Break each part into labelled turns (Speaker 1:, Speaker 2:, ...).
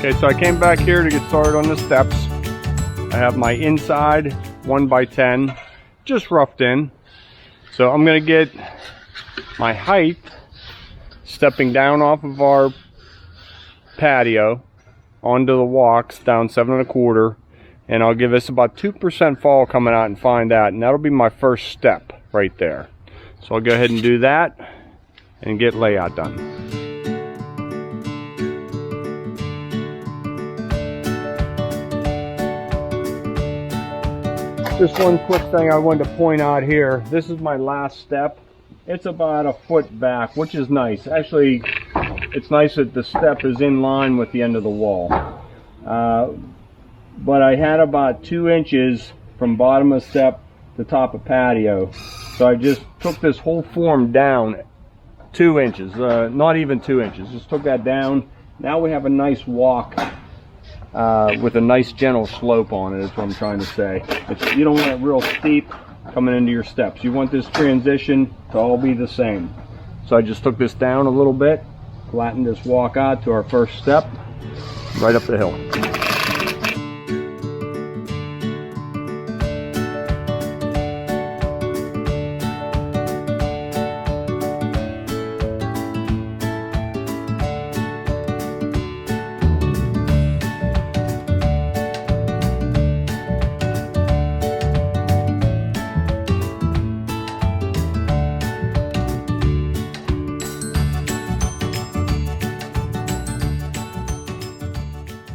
Speaker 1: Okay, so I came back here to get started on the steps. I have my inside 1x10 just roughed in. So I'm going to get my height stepping down off of our patio onto the walks down 7 1/4, and I'll give this about 2% fall coming out and find that, and that'll be my first step right there. So I'll go ahead and do that and get layout done. Just one quick thing I wanted to point out here. This is my last step. It's about a foot back, which is nice. Actually, it's nice that the step is in line with the end of the wall. But I had about 2 inches from bottom of step to top of patio. So I just took this whole form down 2 inches, not even 2 inches. Just took that down. Now we have a nice walk with a nice gentle slope on it, is what I'm trying to say. You don't want it real steep coming into your steps. You want this transition to all be the same. So I just took this down a little bit, flattened this walk out to our first step, right up the hill.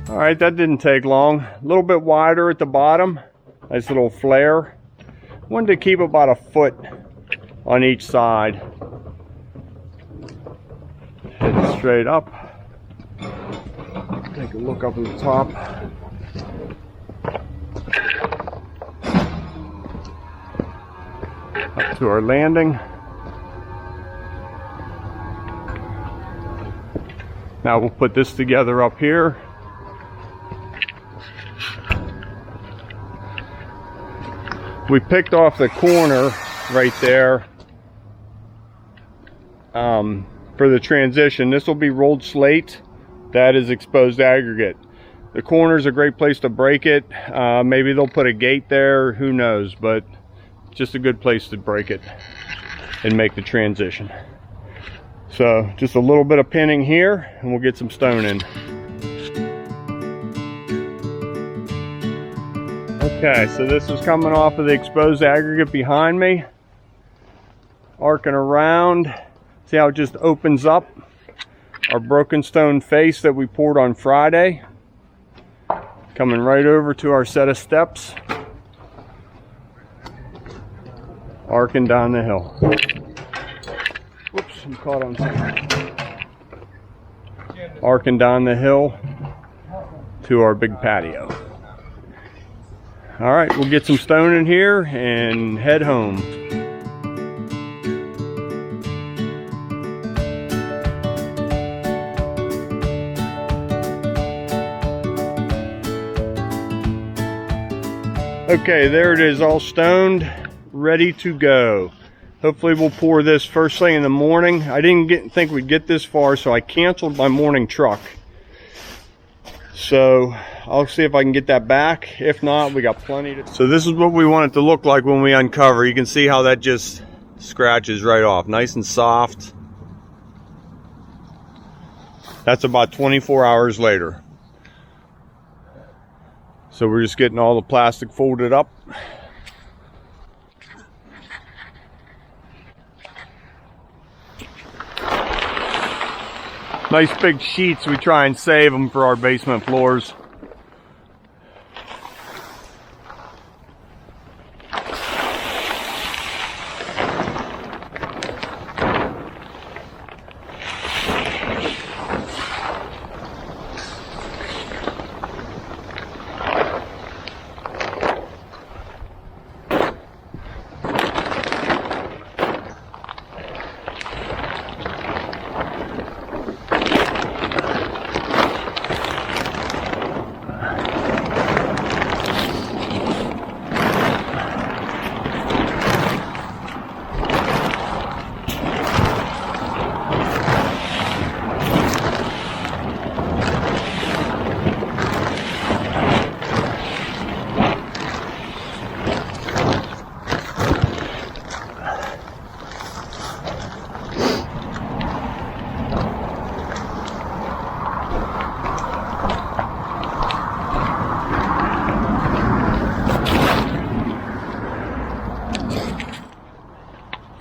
Speaker 1: All right, that didn't take long. A little bit wider at the bottom. Nice little flare. Wanted to keep about a foot on each side. Head straight up. Take a look up at the top. Up to our landing. Now we'll put this together up here. We picked off the corner right there for the transition. This will be rolled slate. That is exposed aggregate. The corner is a great place to break it. Maybe they'll put a gate there, who knows, but just a good place to break it and make the transition. So just a little bit of pinning here and we'll get some stone in. Okay, so this is coming off of the exposed aggregate behind me, arcing around. See how it just opens up? Our broken stone face that we poured on Friday, coming right over to our set of steps, arcing down the hill. Whoops, I'm caught on something. Arcing down the hill to our big patio. All right, we'll get some stone in here and head home. Okay, there it is, all stoned, ready to go. Hopefully we'll pour this first thing in the morning. I didn't think we'd get this far, so I canceled my morning truck. So I'll see if I can get that back. If not, we got plenty to... So this is what we want it to look like when we uncover. You can see how that just scratches right off. Nice and soft. That's about 24 hours later. So we're just getting all the plastic folded up. Nice big sheets. We try and save them for our basement floors.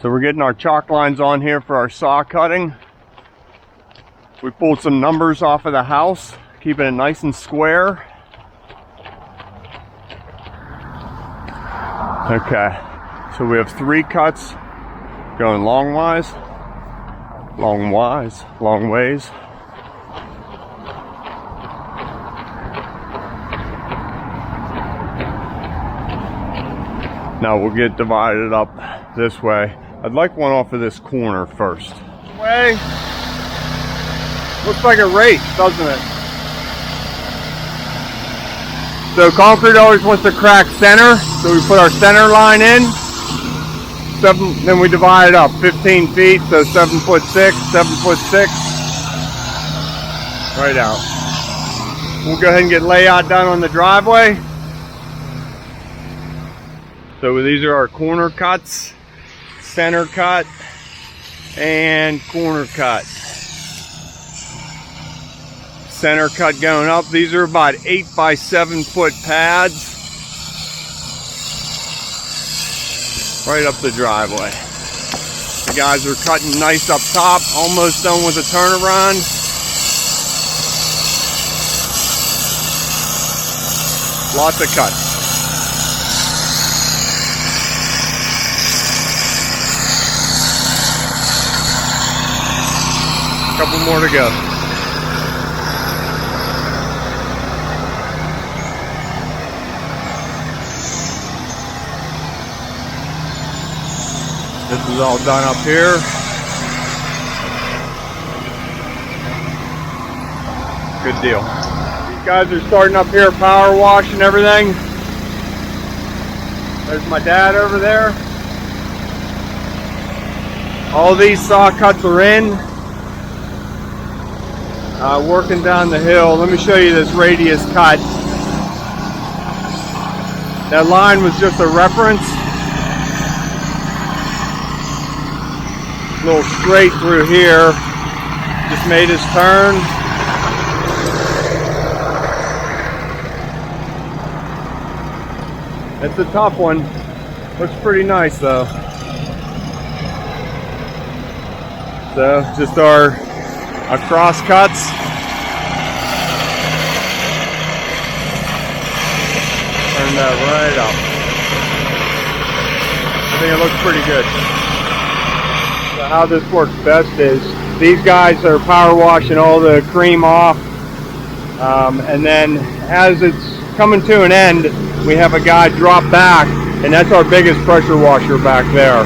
Speaker 1: So we're getting our chalk lines on here for our saw cutting. We pulled some numbers off of the house, keeping it nice and square. Okay, so we have 3 cuts going long ways. Now we'll get divided up this way. I'd like one off of this corner first. Way. Looks like a race, doesn't it? So concrete always wants to crack center, so we put our center line in. Then we divide it up 15 feet, so 7'6", 7'6", right out. We'll go ahead and get layout done on the driveway. So these are our corner cuts, center cut, and corner cut. Center cut going up. These are about 8 by 7 foot pads. Right up the driveway. The guys are cutting nice up top, almost done with the turnaround. Lots of cuts. Couple more to go. This is all done up here. Good deal. These guys are starting up here, power wash and everything. There's my dad over there. All these saw cuts are in. Working down the hill. Let me show you this radius cut. That line was just a reference. A little straight through here. Just made his turn. It's a tough one. Looks pretty nice though. So just our cross cuts. Turn that right up. I think it looks pretty good. So how this works best is these guys are power washing all the cream off, and then as it's coming to an end, we have a guy drop back, and that's our biggest pressure washer back there.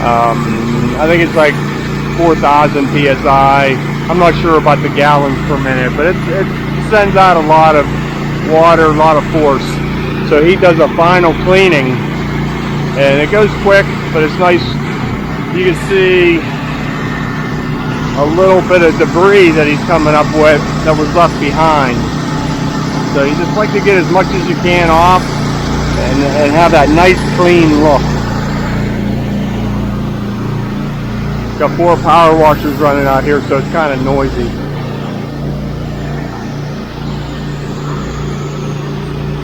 Speaker 1: I think it's like 4,000 psi. I'm not sure about the gallons per minute, but it sends out a lot of water, a lot of force. So he does a final cleaning, and it goes quick, but it's nice. You can see a little bit of debris that he's coming up with that was left behind. So you just like to get as much as you can off and have that nice clean look. Got 4 power washers running out here, so it's kind of noisy.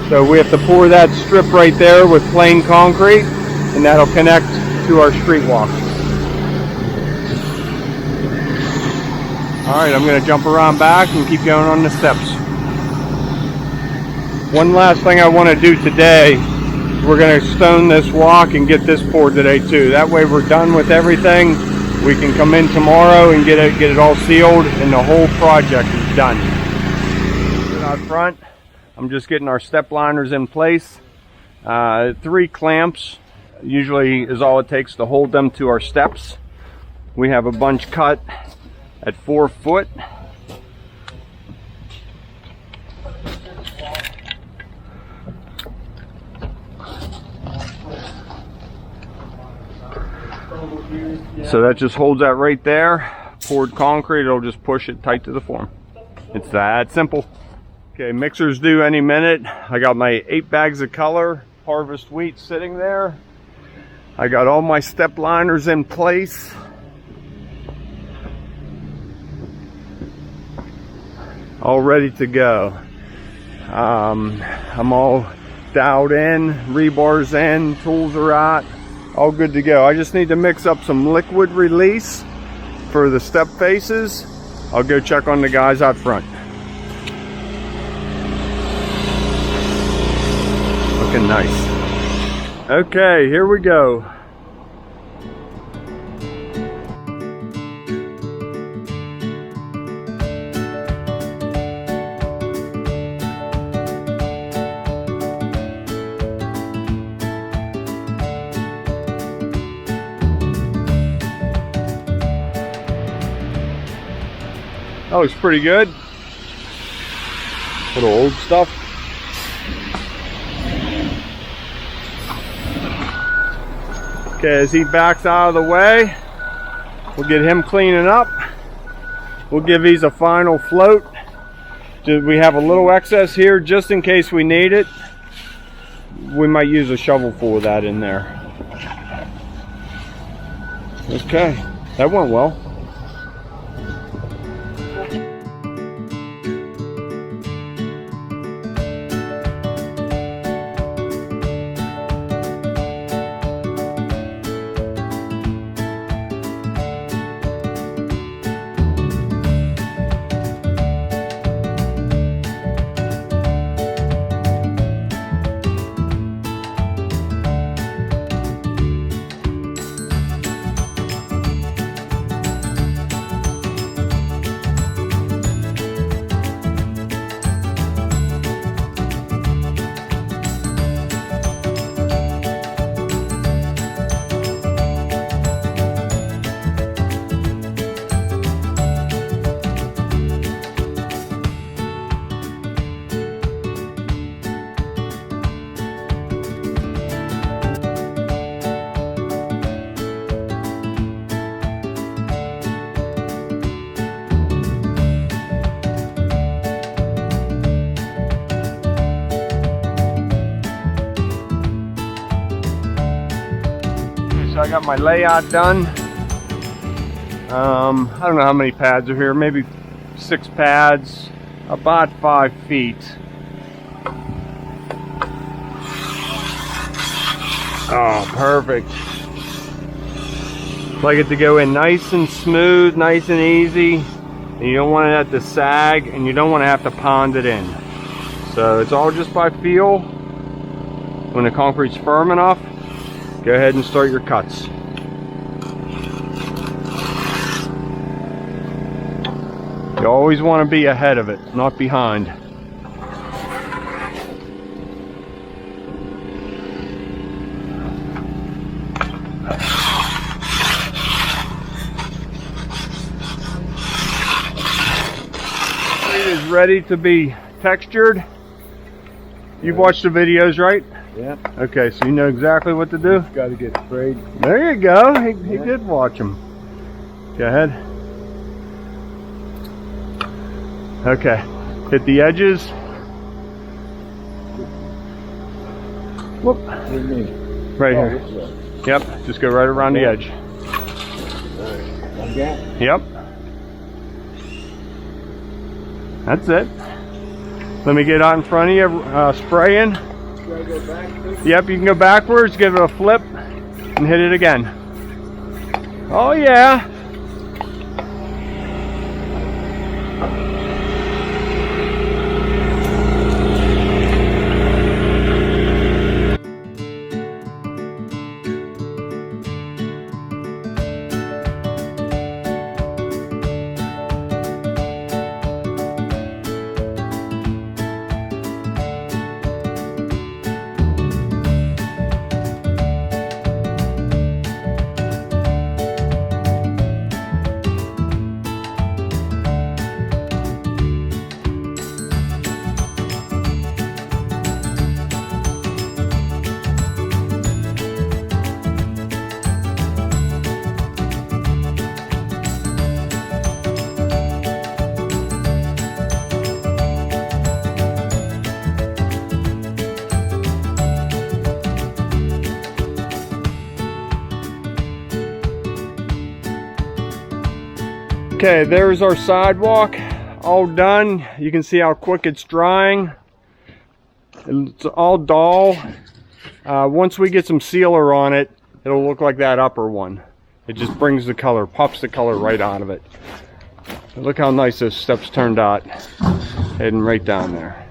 Speaker 1: So we have to pour that strip right there with plain concrete, and that'll connect to our street walk. Alright, I'm going to jump around back and keep going on the steps. One last thing I want to do today, we're going to stone this walk and get this poured today too. That way we're done with everything. We can come in tomorrow and get it all sealed, and the whole project is done. Out front, I'm just getting our step liners in place. 3 clamps usually is all it takes to hold them to our steps. We have a bunch cut at 4 foot. So that just holds that right there. Poured concrete, it'll just push it tight to the form. It's that simple. Okay, mixer's due any minute. I got my 8 bags of color, harvest wheat sitting there. I got all my step liners in place. All ready to go. I'm all dowed in, rebars in, tools are out. all good to go. I just need to mix up some liquid release for the step faces. I'll go check on the guys out front. Looking nice. Okay, here we go. That looks pretty good. Little old stuff. Okay, as he backs out of the way, we'll get him cleaning up. We'll give these a final float. We have a little excess here just in case we need it. We might use a shovel full of that in there. Okay, that went well. So I got my layout done. I don't know how many pads are here, maybe 6 pads, about 5 feet. Oh, perfect. Like it to go in nice and smooth, nice and easy. And you don't want it to sag, and you don't want to have to pound it in. So it's all just by feel. When the concrete's firm enough, go ahead and start your cuts. You always want to be ahead of it, not behind. It is ready to be textured. You've watched the videos, right?
Speaker 2: Yeah.
Speaker 1: Okay, so you know exactly what to do?
Speaker 2: Got to get sprayed.
Speaker 1: There you go. He did watch them. Go ahead. Okay. Hit the edges. Whoop. Right here. Yep. Just go right around the edge.
Speaker 2: Like that?
Speaker 1: Yep. That's it. Let me get out in front of you, spraying.
Speaker 2: Should I go back?
Speaker 1: Yep, you can go backwards, give it a flip, and hit it again. Oh yeah. Okay, there's our sidewalk, all done. You can see how quick it's drying. It's all dull. Once we get some sealer on it, it'll look like that upper one. It just brings the color, pops the color right out of it. But look how nice those steps turned out, heading right down there.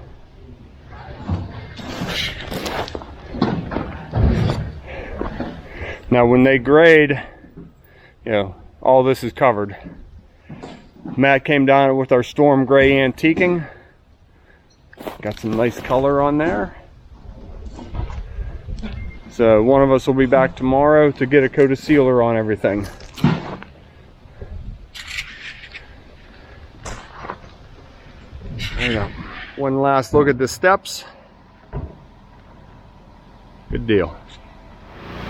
Speaker 1: Now when they grade, you know, all this is covered. Matt came down with our storm gray antiquing. Got some nice color on there. So one of us will be back tomorrow to get a coat of sealer on everything. There you go. One last look at the steps. Good deal.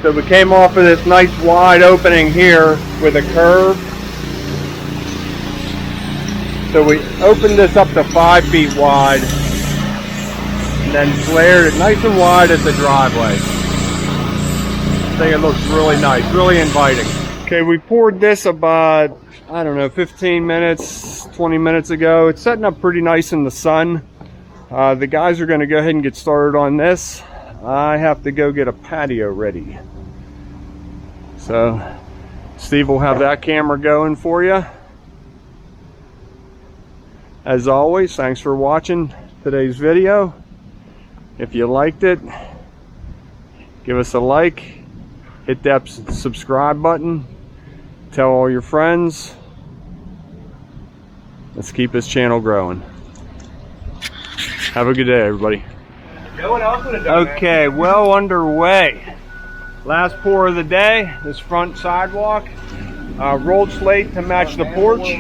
Speaker 1: So we came off of this nice wide opening here with a curve. So we opened this up to 5 feet wide and then flared it nice and wide at the driveway. I think it looks really nice, really inviting. Okay, we poured this about, I don't know, 15 minutes, 20 minutes ago. It's setting up pretty nice in the sun. The guys are going to go ahead and get started on this. I have to go get a patio ready. So Steve will have that camera going for you. As always, thanks for watching today's video. If you liked it, give us a like, hit that subscribe button, tell all your friends. Let's keep this channel growing. Have a good day, everybody. Okay, well underway. Last pour of the day, this front sidewalk. Rolled slate to match the porch.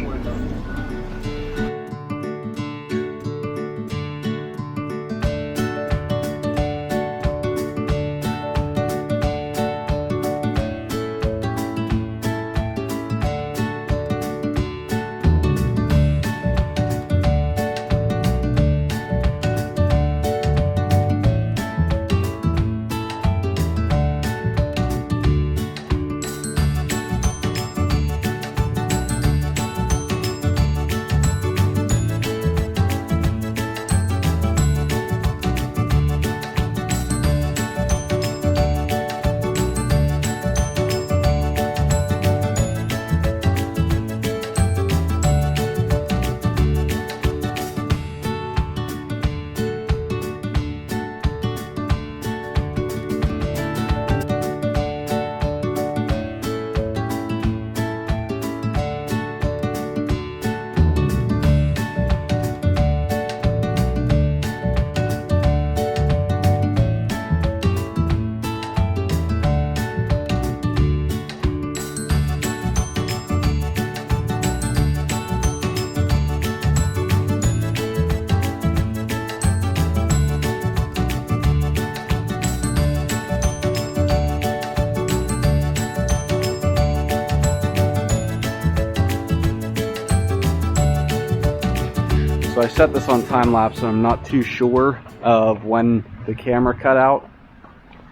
Speaker 1: So I set this on time lapse, so I'm not too sure of when the camera cut out,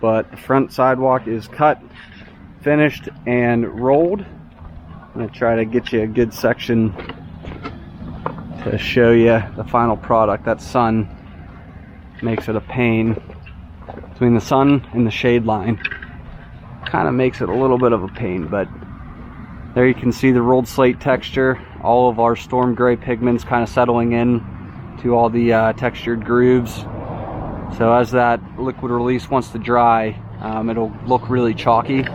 Speaker 1: but the front sidewalk is cut, finished, and rolled. I'm going to try to get you a good section to show you the final product. That sun makes it a pain. Between the sun and the shade line, kind of makes it a little bit of a pain, but there you can see the rolled slate texture, all of our storm gray pigments kind of settling in to all the textured grooves. So as that liquid release wants to dry, it'll look really chalky,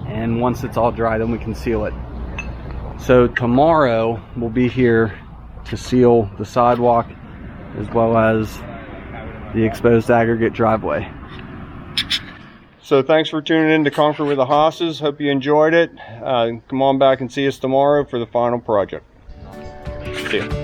Speaker 1: and once it's all dry, then we can seal it. So tomorrow we'll be here to seal the sidewalk as well as the exposed aggregate driveway. So thanks for tuning in to Conquer with the Hosses. Hope you enjoyed it. Come on back and see us tomorrow for the final project. See ya.